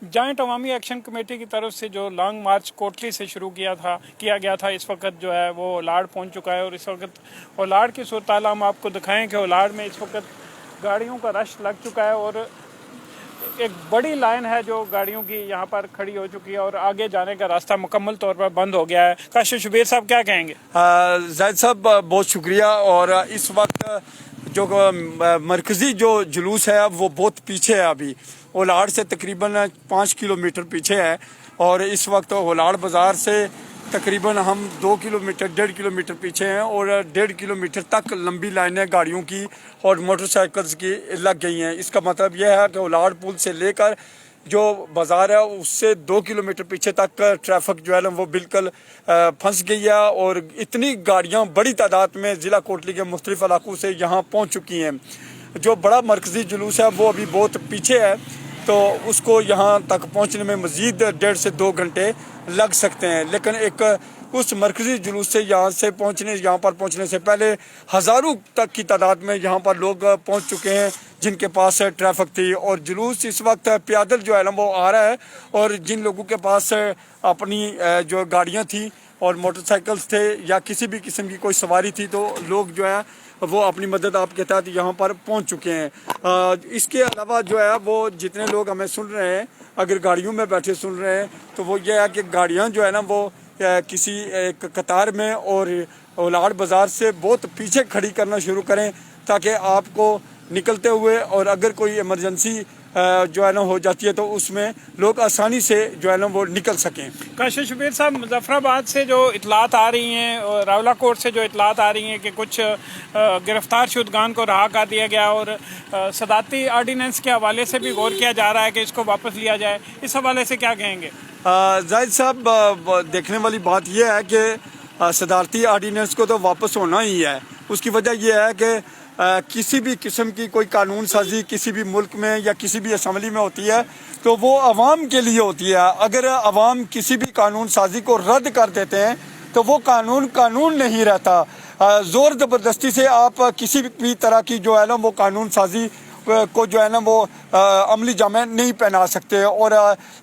Joint अवामी action committee की तरफ से जो लॉन्ग मार्च कोटली से शुरू किया गया था, इस वक्त जो है वो ओलाड़ पहुंच चुका है। और इस वक्त ओलाड़ की सूरत हम आपको दिखाएं कि ओलाड़ में इस वक्त गाड़ियों का रश लग चुका है और एक बड़ी लाइन है जो गाड़ियों की यहाँ पर खड़ी हो चुकी है और आगे जाने का रास्ता मुकम्मल तौर पर बंद हो गया है। काशिफ शुबीर साहब क्या कहेंगे? जाहिद साहब बहुत शुक्रिया। और इस वक्त जो मरकज़ी जो जुलूस है वो बहुत पीछे है, अभी ओलाड़ से तकरीबन 5 किलोमीटर पीछे है। और इस वक्त ओलाड़ बाज़ार से तकरीबन हम 2 किलोमीटर 1.5 किलोमीटर पीछे हैं और 1.5 किलोमीटर तक लंबी लाइनें गाड़ियों की और मोटरसाइकिल्स की लग गई हैं। इसका मतलब यह है कि ओलाड़ पुल से लेकर जो बाज़ार है उससे 2 किलोमीटर पीछे तक ट्रैफिक जो है ना वो बिल्कुल फंस गई है। और इतनी गाड़ियां बड़ी तादाद में ज़िला कोटली के मुख्तलिफ इलाकों से यहाँ पहुँच चुकी हैं। जो बड़ा मरकज़ी जुलूस है वो अभी बहुत पीछे है, तो उसको यहाँ तक पहुँचने में मज़ीद 1.5 से 2 घंटे लग सकते हैं। लेकिन एक उस मरकज़ी जुलूस से यहाँ पर पहुँचने से पहले हज़ारों तक की तादाद में यहाँ पर लोग पहुँच चुके हैं जिनके पास ट्रैफिक थी। और जुलूस इस वक्त पैदल जो है ना वो आ रहा है। और जिन लोगों के पास अपनी जो गाड़ियाँ थी और मोटरसाइकिल्स थे या किसी भी किस्म की कोई सवारी थी, तो लोग जो है वो अपनी मदद आपके तहत यहाँ पर पहुँच चुके हैं। इसके अलावा जो है वो जितने लोग हमें सुन रहे हैं, अगर गाड़ियों में बैठे सुन रहे हैं, तो वो ये है कि गाड़ियाँ जो है ना वो किसी एक कतार में और ओलाड़ बाज़ार से बहुत पीछे खड़ी करना शुरू करें, ताकि आपको निकलते हुए और अगर कोई इमरजेंसी जो है ना हो जाती है तो उसमें लोग आसानी से जो है ना वो निकल सकें। काशिफ शुबीर साहब, मुजफ्फराबाद से जो इतलात आ रही हैं और रावलाकोट से जो इतलात आ रही हैं कि कुछ गिरफ्तार शुदगान को रहा कर दिया गया और सदाती आर्डीनेंस के हवाले से भी गौर किया जा रहा है कि इसको वापस लिया जाए, इस हवाले से क्या कहेंगे? जाहिद साहब, देखने वाली बात यह है कि सदारती आर्डीनेंस को तो वापस होना ही है। उसकी वजह यह है कि किसी भी किस्म की कोई कानून साजी किसी भी मुल्क में या किसी भी असम्बली में होती है तो वो अवाम के लिए होती है। अगर अवाम किसी भी कानून साजी को रद्द कर देते हैं तो वो कानून नहीं रहता। ज़ोर ज़बरदस्ती से आप किसी भी तरह की जो है ना वो कानून साजी को जो है ना वो अमली जामे नहीं पहना सकते। और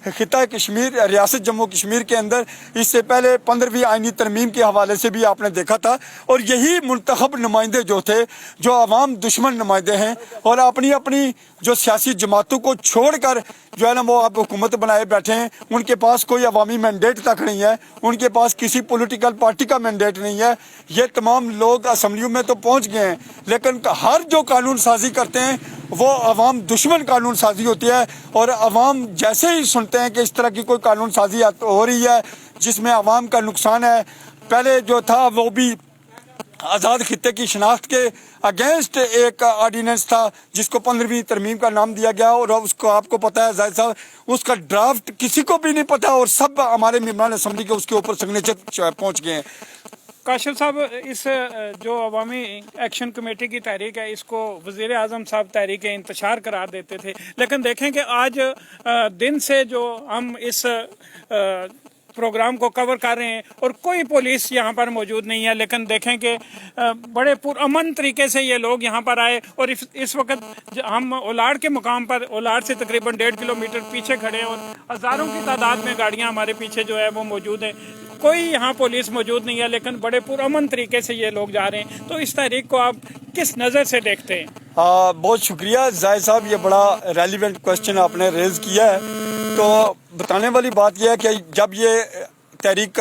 खिता कश्मीर, रियासत जम्मू कश्मीर के अंदर इससे पहले 15वीं आईनी तरमीम के हवाले से भी आपने देखा था। और यही मुंतखब नुमाइंदे जो थे, जो अवाम दुश्मन नुमाइंदे हैं और अपनी अपनी जो सियासी जमातों को छोड़कर जो है ना वो आप हुकूमत बनाए बैठे हैं, उनके पास कोई अवामी मैंडेट तक नहीं है, उनके पास किसी पॉलिटिकल पार्टी का मैंडेट नहीं है। ये तमाम लोग असम्बलियों में तो पहुँच गए हैं, लेकिन हर जो कानून साजी करते हैं वो अवाम दुश्मन कानून साजी होती है। और अवाम जैसे ही सुनते हैं कि इस तरह की कोई कानून साजी हो रही है जिसमें अवाम का नुकसान है, पहले जो था वो भी आज़ाद खित्ते की शनाख्त के अगेंस्ट एक आर्डीनेंस था जिसको 15वीं तरमीम का नाम दिया गया। और उसको आपको पता है जाहिद साहब, उसका ड्राफ्ट किसी को भी नहीं पता और सब हमारे मेंबरान असम्बली के उसके ऊपर सिग्नेचर पहुँच गए हैं। काशिफ साहब, इस जो अवामी एक्शन कमेटी की तहरीक है इसको वज़ीर आज़म साहब तहरीक इंतशार करार देते थे, लेकिन देखें कि आज दिन से जो हम इस प्रोग्राम को कवर कर रहे हैं और कोई पुलिस यहाँ पर मौजूद नहीं है, लेकिन देखें कि बड़े पुरअमन तरीके से ये लोग यहाँ पर आए। और इस वक्त हम ओलाड़ के मुकाम पर, ओलाड़ से तकरीबन 1.5 किलोमीटर पीछे खड़े हैं और हज़ारों की तादाद में गाड़ियाँ हमारे पीछे जो है वो मौजूद है। कोई यहाँ पुलिस मौजूद नहीं है, लेकिन बड़े पुरअमन तरीके से ये लोग जा रहे हैं। तो इस तहरीक को आप किस नज़र से देखते हैं? बहुत शुक्रिया जाहिद साहब, ये बड़ा रेलिवेंट क्वेश्चन आपने रेज किया है। तो बताने वाली बात यह है कि जब ये तहरीक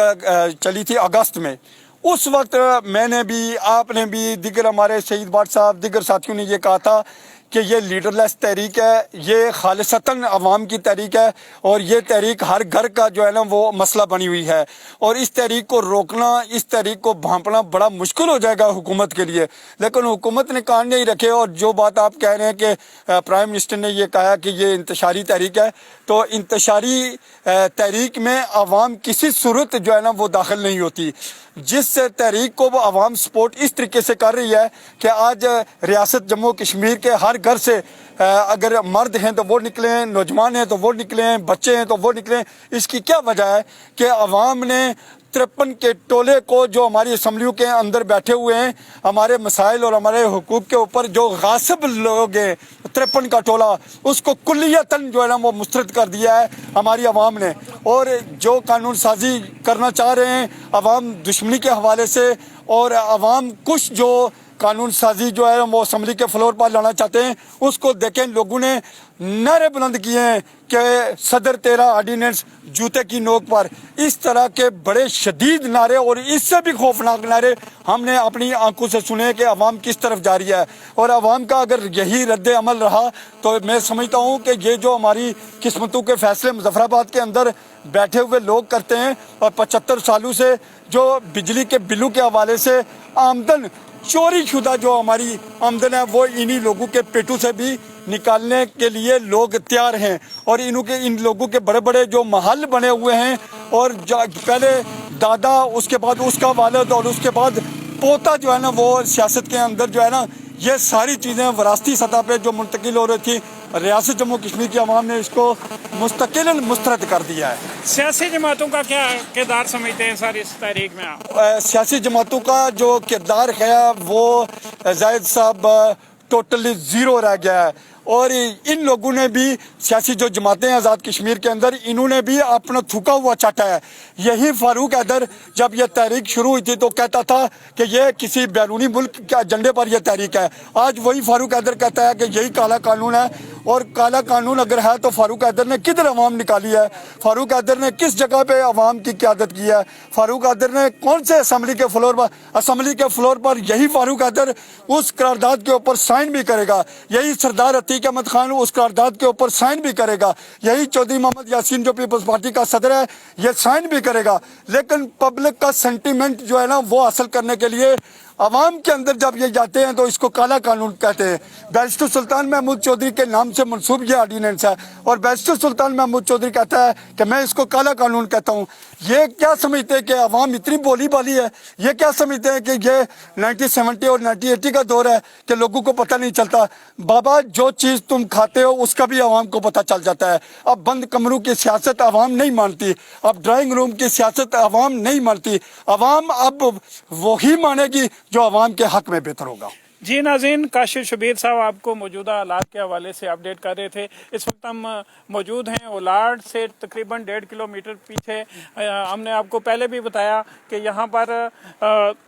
चली थी अगस्त में, उस वक्त मैंने भी, आपने भी, दिगर हमारे शहीद भाट साहब, दिगर साथियों ने ये कहा था कि ये लीडरलेस तहरीक है, ये खालिसतन अवाम की तहरीक है और ये तहरीक हर घर का जो है ना वो मसला बनी हुई है। और इस तहरीक को रोकना, इस तहरीक को भांपना बड़ा मुश्किल हो जाएगा हुकूमत के लिए। लेकिन हुकूमत ने कान नहीं रखे। और जो बात आप कह रहे हैं कि प्राइम मिनिस्टर ने ये कहा कि ये इंतशारी तहरीक है, तो इंतशारी तहरीक में अवाम किसी सूरत जो है ना वो दाखिल नहीं होती। जिस तहरीक को वो अवाम सपोर्ट इस तरीके से कर रही है कि आज रियासत जम्मू कश्मीर के हर घर से अगर मर्द हैं तो वो निकलें, नौजवान हैं तो वो निकलें, बच्चे हैं तो वो निकलें। इसकी क्या वजह है कि अवाम ने 53 के टोले को जो हमारी असम्बलियों के अंदर बैठे हुए हैं, हमारे मसाइल और हमारे हुकूक के ऊपर जो गासिब लोग हैं, 53 का टोला, उसको कुल्लियतन जो है ना वो मुस्तरद कर दिया है हमारी आवाम ने। और जो कानून साजी करना चाह रहे हैं आवाम दुश्मनी के हवाले से, और आवाम कुछ जो कानून साजी जो है वो असम्बली के फ्लोर पर लाना चाहते हैं, उसको देखें लोगों ने नारे बुलंद किए हैं कि सदर तेरा ऑर्डिनेंस जूते की नोक पर। इस तरह के बड़े शदीद नारे और इससे भी खौफनाक नारे हमने अपनी आंखों से सुने कि अवाम किस तरफ जा रही है। और अवाम का अगर यही रद्द अमल रहा तो मैं समझता हूँ कि ये जो हमारी किस्मतों के फैसले मुजफ्फराबाद के अंदर बैठे हुए लोग करते हैं, और 75 सालों से जो बिजली के बिलों के हवाले से आमदन चोरी शुदा जो हमारी आमदन है वो इन्हीं लोगों के पेटों से भी निकालने के लिए लोग तैयार हैं। और इन लोगों के बड़े बड़े जो महल बने हुए हैं, और पहले दादा, उसके बाद उसका वालिद और उसके बाद पोता जो है ना वो सियासत के अंदर जो है ना ये सारी चीज़ें वरासती सतह पे जो मुंतकिल हो रही थी, रियासत जम्मू कश्मीर की आवाम ने इसको मुस्तकिलन मुस्तरद कर दिया है। सियासी जमातों का क्या किरदार समझते हैं सर इस तारीख में आप? सियासी जमातों का जो किरदार है वो जाहिद साहब टोटली ज़ीरो रह गया है। और इन लोगों ने भी, सियासी जो जमातें हैं आज़ाद कश्मीर के अंदर, इन्होंने भी अपना थूका हुआ चाटा है। यही फारूक हैदर जब यह तहरीक शुरू हुई थी तो कहता था कि यह किसी बैरूनी मुल्क के एजेंडे पर यह तहरीक है। आज वही फारूक हैदर कहता है कि यही काला कानून है। और काला कानून अगर है तो फारूक हैदर ने किधर अवाम निकाली है? फारूक हैदर ने किस जगह पे अवाम की क़यादत की है? फारूक हैदर ने कौन से असम्बली के फ्लोर पर यही फारूक हैदर उस करारदाद के ऊपर साइन भी करेगा। यही सरदार अतीक अहमद खान उस करारदाद के ऊपर साइन भी करेगा। यही चौधरी मोहम्मद यासीन जो पीपल्स पार्टी का सदर है ये साइन भी करेगा। लेकिन पब्लिक का सेंटीमेंट जो है ना वो हासिल करने के लिए अवाम के अंदर जब ये जाते हैं तो इसको काला कानून कहते हैं। बैरिस्टर सुल्तान महमूद चौधरी के नाम से मंसूब ये ऑर्डिनेंस है, और बैरिस्टर सुल्तान महमूद चौधरी कहता है कि मैं इसको काला कानून कहता हूँ। ये क्या समझते हैं कि अवाम इतनी बोली बाली है? ये क्या समझते हैं कि ये 1970 और 1980 का दौर है कि लोगों को पता नहीं चलता? बाबा, जो चीज़ तुम खाते हो उसका भी अवाम को पता चल जाता है। अब बंद कमरों की सियासत अवाम नहीं मानती, अब ड्राइंग रूम की सियासत अवाम नहीं मानती। अवाम अब वही मानेगी जो अवाम के हक में बेहतर होगा। जी नाज़रीन, काशिफ शबीर साहब आपको मौजूदा हालात के हवाले से अपडेट कर रहे थे। इस वक्त हम मौजूद हैं ओलाड से तकरीबन 1.5 किलोमीटर पीछे। हमने आपको पहले भी बताया कि यहाँ पर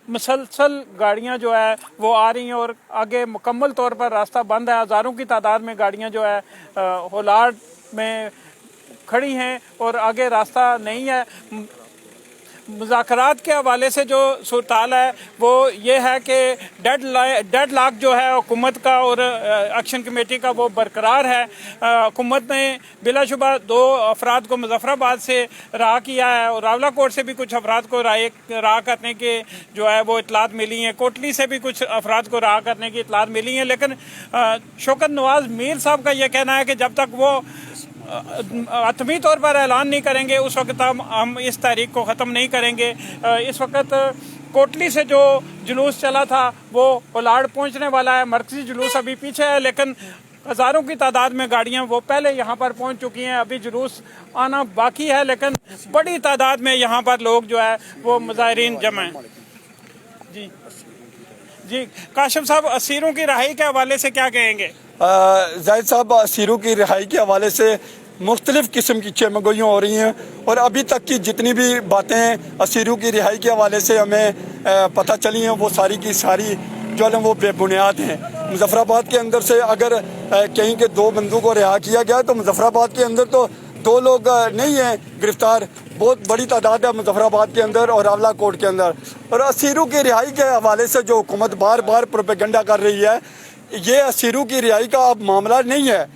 मुसलसल गाड़ियाँ जो है वो आ रही हैं और आगे मुकम्मल तौर पर रास्ता बंद है। हज़ारों की तादाद में गाड़ियाँ जो है ओलाड में खड़ी हैं और आगे रास्ता नहीं है। मुज़ाकरात के हवाले से जो सूरताल है वो ये है कि डेड लॉक जो है हुकूमत का और एक्शन कमेटी का वो बरकरार है। हुकूमत ने बिलाशुबा 2 अफराद को मुजफ्फराबाद से रहा किया है और रावला कोट से भी कुछ अफराद को रहा करने के जो है वो इतलात मिली हैं। कोटली से भी कुछ अफराद को रहा करने की इतलात मिली हैं। लेकिन शौकत नवाज मीर साहब का ये कहना है कि जब तक वो हतमी तौर पर ऐलान नहीं करेंगे उस वक्त हम इस तारीख को ख़त्म नहीं करेंगे। इस वक्त कोटली से जो जुलूस चला था वो ओलाड पहुंचने वाला है। मरकजी जुलूस अभी पीछे है, लेकिन हज़ारों की तादाद में गाड़ियां वो पहले यहाँ पर पहुंच चुकी हैं। अभी जुलूस आना बाकी है, लेकिन बड़ी तादाद में यहाँ पर लोग जो है वो मुजाहिरीन जमा हैं। जी काशिफ साहब, असीरों की रिहाई के हवाले से क्या कहेंगे? जाहिद साहब, असीरों की रिहाई के हवाले से मुख्तलिफ़ किस्म की चेमगोइयाँ हो रही हैं, और अभी तक की जितनी भी बातें असीरों की रिहाई के हवाले से हमें पता चली हैं वो सारी की सारी जो है वो बेबुनियाद हैं। मुजफ्फराबाद के अंदर से अगर कहीं के 2 बंदों को रिहा किया गया तो मुजफ्फराबाद के अंदर तो 2 लोग नहीं हैं गिरफ्तार, बहुत बड़ी तादाद है मुजफ्फराबाद के अंदर और रावला कोट के अंदर। और असीरों की रिहाई के हवाले से जो हुकूमत बार बार प्रोपेगेंडा कर रही है, ये असीरों की रिहाई का अब मामला नहीं है।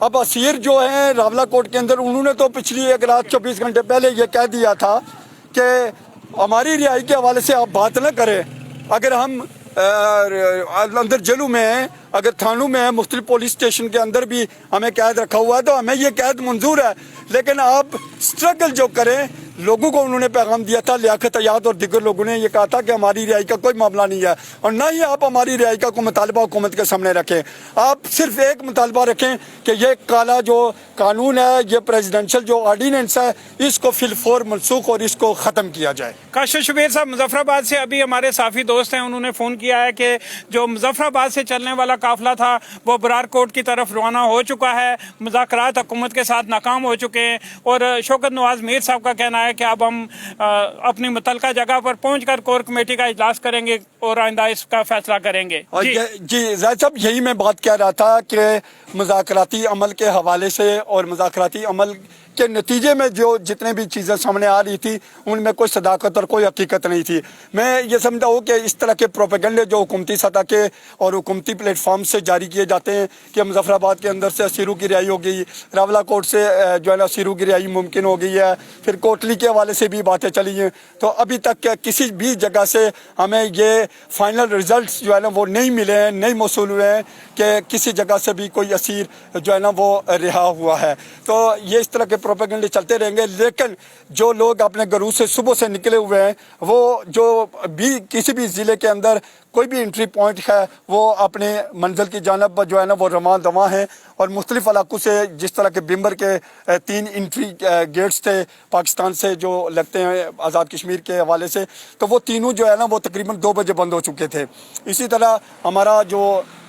अब असीर जो हैं रावला कोट के अंदर, उन्होंने तो पिछली एक रात 24 घंटे पहले ये कह दिया था कि हमारी रिहाई के हवाले से आप बात न करें। अगर हम अंदर जेलों में हैं, अगर थानों में हैं, मुख्तलिफ पुलिस स्टेशन के अंदर भी हमें कैद रखा हुआ है तो हमें ये कैद मंजूर है। लेकिन आप स्ट्रगल जो करें लोगों को उन्होंने पैगाम दिया था। लियाकत हयात और दिगर लोगों ने ये कहा था कि हमारी रिहाई का कोई मामला नहीं है, और ना ही आप हमारी रिहाई का कोई मुतालबा हुकूमत के सामने रखें। आप सिर्फ एक मुतालबा रखें कि ये काला जो कानून है, ये प्रेसिडेंशियल जो ऑर्डिनेंस है, इसको फिलफौर मनसूख और इसको ख़त्म किया जाए। काशिफ शबीर साहब, मुजफ्फराबाद से अभी हमारे साफी दोस्त हैं, उन्होंने फ़ोन किया है कि जो मुजफ्फराबाद से चलने वाला काफिला था वो बरार कोट की तरफ रवाना हो चुका है। मुज़ाकरात हुकूमत के साथ नाकाम हो चुके हैं और शौकत नवाज मीर साहब का कहना है कि अब हम अपनी मुतलका जगह पर पहुँच कर कोर कमेटी का इजलास करेंगे और आइंदा इसका फैसला करेंगे। और जी ज़ाहिद साहब, यही मैं बात कह रहा था कि मुज़ाकराती अमल के हवाले से और मुज़ाकराती अमल के नतीजे में जो जितने भी चीज़ें सामने आ रही थी उनमें कोई सदाकत और कोई हकीकत नहीं थी। मैं ये समझता हूँ कि इस तरह के प्रोपेगेंडे जो हुकूमती सतह के और हुकूमती प्लेटफॉर्म से जारी किए जाते हैं कि मुजफ्फराबाद के अंदर से असीरू की रिहाई हो गई, रावला कोट से जो है ना असीरू की रिहाई मुमकिन हो गई है, फिर कोटली के हवाले से भी बातें चली हैं, तो अभी तक किसी भी जगह से हमें ये फाइनल रिजल्ट जो है ना वो नहीं मिले हैं, नहीं मौसूल हुए हैं कि किसी जगह से भी कोई असीर जो है ना वो रिहा हुआ है। तो ये इस तरह के प्रोपेगेंडे चलते रहेंगे, लेकिन जो लोग अपने घरों से सुबह से निकले हुए हैं वो जो भी किसी भी ज़िले के अंदर कोई भी एंट्री पॉइंट है वो अपने मंजिल की जानब जो है ना वो रवां दवां हैं, और मुख्तलिफ इलाकों से जिस तरह के बिम्बर के 3 एंट्री गेट्स थे पाकिस्तान से जो लगते हैं आज़ाद कश्मीर के हवाले से, तो वो तीनों जो है ना वो तकरीबन 2 बजे बंद हो चुके थे। इसी तरह हमारा जो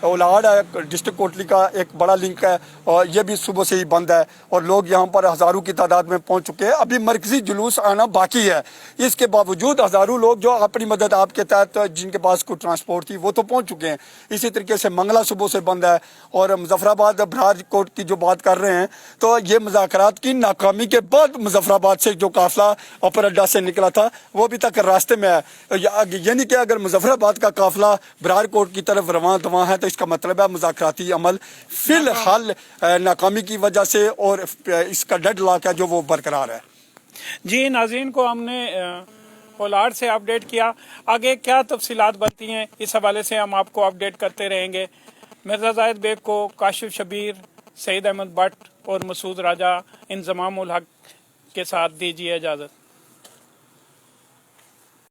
ओलाड है डिस्ट्रिक्ट कोटली का एक बड़ा लिंक है और ये भी सुबह से ही बंद है, और लोग यहाँ पर हज़ारों की तादाद में पहुँच चुके हैं। अभी मरकजी जुलूस आना बाकी है, इसके बावजूद हज़ारों लोग जो अपनी मदद आपके तहत जिनके पास कोई ट्रांसपोर्ट थी वो तो पहुँच चुके हैं। इसी तरीके से मंगला सुबह से बंद है, और मुजफ्फराबाद बरार कोट की जो बात कर रहे हैं तो ये मुज़ाकरात की नाकामी के बाद मुजफ्फराबाद से जो काफिला अपर अड्डा से निकला था वो अभी तक रास्ते में है। यानी कि अगर मुजफ्फराबाद का काफिला बरार कोट की तरफ रवां दवां है तो इसका मतलब है मुज़ाकराती अमल फिलहाल नाकामी की वजह से और इसका डेडलॉक है जो वो बरकरार है। जी नाज़रीन को हमने ओलाड से अपडेट किया, आगे क्या तफसीलात बनती हैं इस हवाले से हम आपको अपडेट करते रहेंगे। मिर्ज़ा ज़ाहिद बेग को, काशिफ शबीर, सईद अहमद भट्ट और मसूद राजा, इंज़मामुल हक के साथ दीजिए इजाज़त।